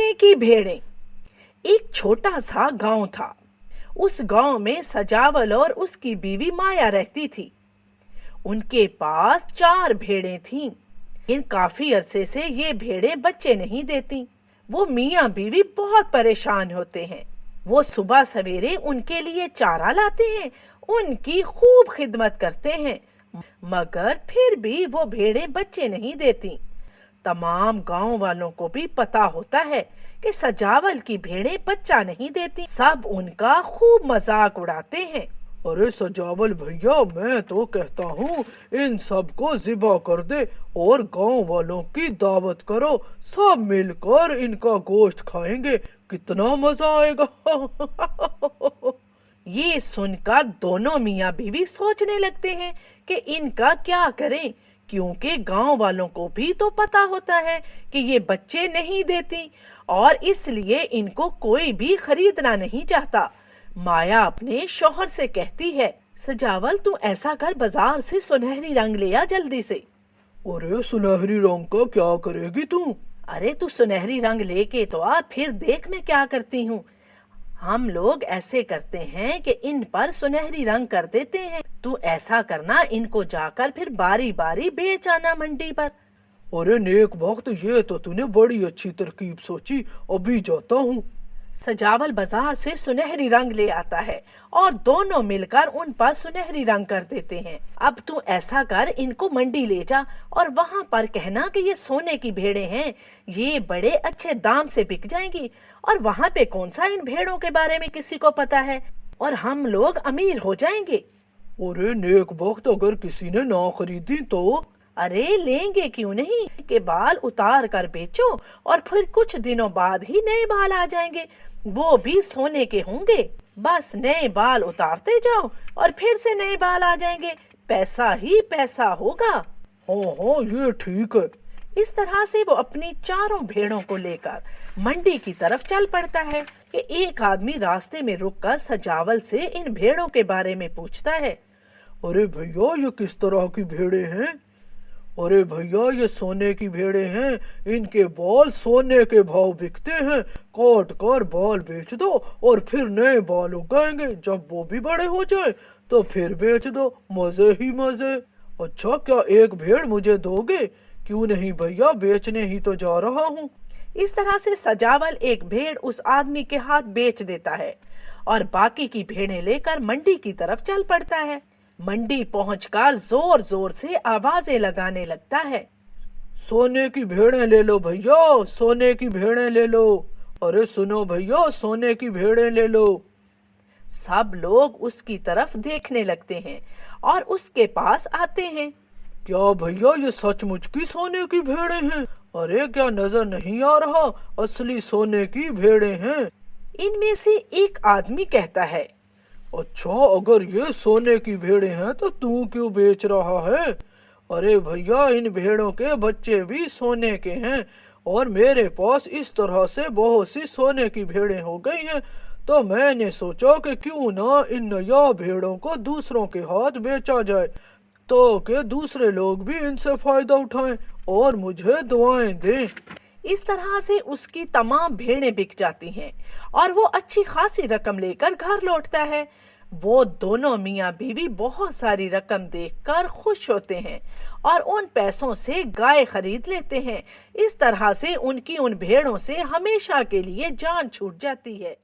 सोने की भेड़ें। एक छोटा सा गांव था। उस गांव में सजावल और उसकी बीवी माया रहती थी। उनके पास 4 भेड़ें थीं। इन काफी अरसे से ये भेड़ें बच्चे नहीं देती। वो मियाँ बीवी बहुत परेशान होते हैं। वो सुबह सवेरे उनके लिए चारा लाते हैं, उनकी खूब खिदमत करते हैं, मगर फिर भी वो भेड़ें बच्चे नहीं देती। तमाम गांव वालों को भी पता होता है कि सजावल की भेड़ें बच्चा नहीं देती। सब उनका खूब मजाक उड़ाते हैं। अरे सजावल भैया, मैं तो कहता हूँ इन सब को ज़िबा कर दे और गांव वालों की दावत करो। सब मिलकर इनका गोश्त खाएंगे, कितना मजा आएगा। ये सुनकर दोनों मियाँ बीवी सोचने लगते हैं कि इनका क्या करें, क्योंकि गांव वालों को भी तो पता होता है कि ये बच्चे नहीं देती और इसलिए इनको कोई भी खरीदना नहीं चाहता। माया अपने शौहर से कहती है, सजावल तू ऐसा कर, बाजार से सुनहरी रंग ले आ जल्दी से। अरे सुनहरी रंग का क्या करेगी तू? अरे तू सुनहरी रंग लेके तो आ, फिर देख मैं क्या करती हूँ। हम लोग ऐसे करते हैं कि इन पर सुनहरी रंग कर देते हैं। तू ऐसा करना, इनको जाकर फिर बारी बारी बेच आना मंडी पर। अरे नेक वक्त, ये तो तूने बड़ी अच्छी तरकीब सोची, अभी जाता हूँ। सजावल बाजार से सुनहरी रंग ले आता है और दोनों मिलकर उन पर सुनहरी रंग कर देते हैं। अब तू ऐसा कर, इनको मंडी ले जा और वहां पर कहना कि ये सोने की भेड़ें हैं, ये बड़े अच्छे दाम से बिक जाएंगी। और वहां पे कौन सा इन भेड़ों के बारे में किसी को पता है, और हम लोग अमीर हो जाएंगे। अरे नेक वक्त, अगर किसी ने ना खरीदी तो? अरे लेंगे क्यों नहीं, के बाल उतार कर बेचो और फिर कुछ दिनों बाद ही नए बाल आ जाएंगे, वो भी सोने के होंगे। बस नए बाल उतारते जाओ और फिर से नए बाल आ जाएंगे, पैसा ही पैसा होगा। हाँ, ये ठीक है। इस तरह से वो अपनी 4 भेड़ों को लेकर मंडी की तरफ चल पड़ता है कि एक आदमी रास्ते में रुककर सजावल से इन भेड़ों के बारे में पूछता है। अरे भैया, ये किस तरह की भेड़ें हैं? अरे भैया, ये सोने की भेड़ें हैं, इनके बाल सोने के भाव बिकते हैं। काट कर बाल बेच दो और फिर नए बाल उगाएंगे, जब वो भी बड़े हो जाए तो फिर बेच दो, मजे ही मजे। अच्छा, क्या एक भेड़ मुझे दोगे? क्यों नहीं भैया, बेचने ही तो जा रहा हूँ। इस तरह से सजावल एक भेड़ उस आदमी के हाथ बेच देता है और बाकी की भेड़ें लेकर मंडी की तरफ चल पड़ता है। मंडी पहुंचकर जोर जोर से आवाजें लगाने लगता है। सोने की भेड़ें ले लो भैया, सोने की भेड़ें ले लो। अरे सुनो भैया, सोने की भेड़ें ले लो। सब लोग उसकी तरफ देखने लगते हैं और उसके पास आते हैं। क्या भैया, ये सचमुच की सोने की भेड़ें हैं? अरे क्या नजर नहीं आ रहा, असली सोने की भेड़ें हैं। इनमें से एक आदमी कहता है, अच्छा, अगर ये सोने की भेड़ें हैं तो तू क्यों बेच रहा है? अरे भैया, इन भेड़ों के बच्चे भी सोने के हैं और मेरे पास इस तरह से बहुत सी सोने की भेड़ें हो गई हैं, तो मैंने सोचा कि क्यों ना इन नया भेड़ों को दूसरों के हाथ बेचा जाए, तो कि दूसरे लोग भी इनसे फायदा उठाएं और मुझे दुआएं दें। इस तरह से उसकी तमाम भेड़ें बिक जाती हैं और वो अच्छी खासी रकम लेकर घर लौटता है। वो दोनों मियाँ बीवी बहुत सारी रकम देखकर खुश होते हैं और उन पैसों से गाय खरीद लेते हैं। इस तरह से उनकी उन भेड़ों से हमेशा के लिए जान छूट जाती है।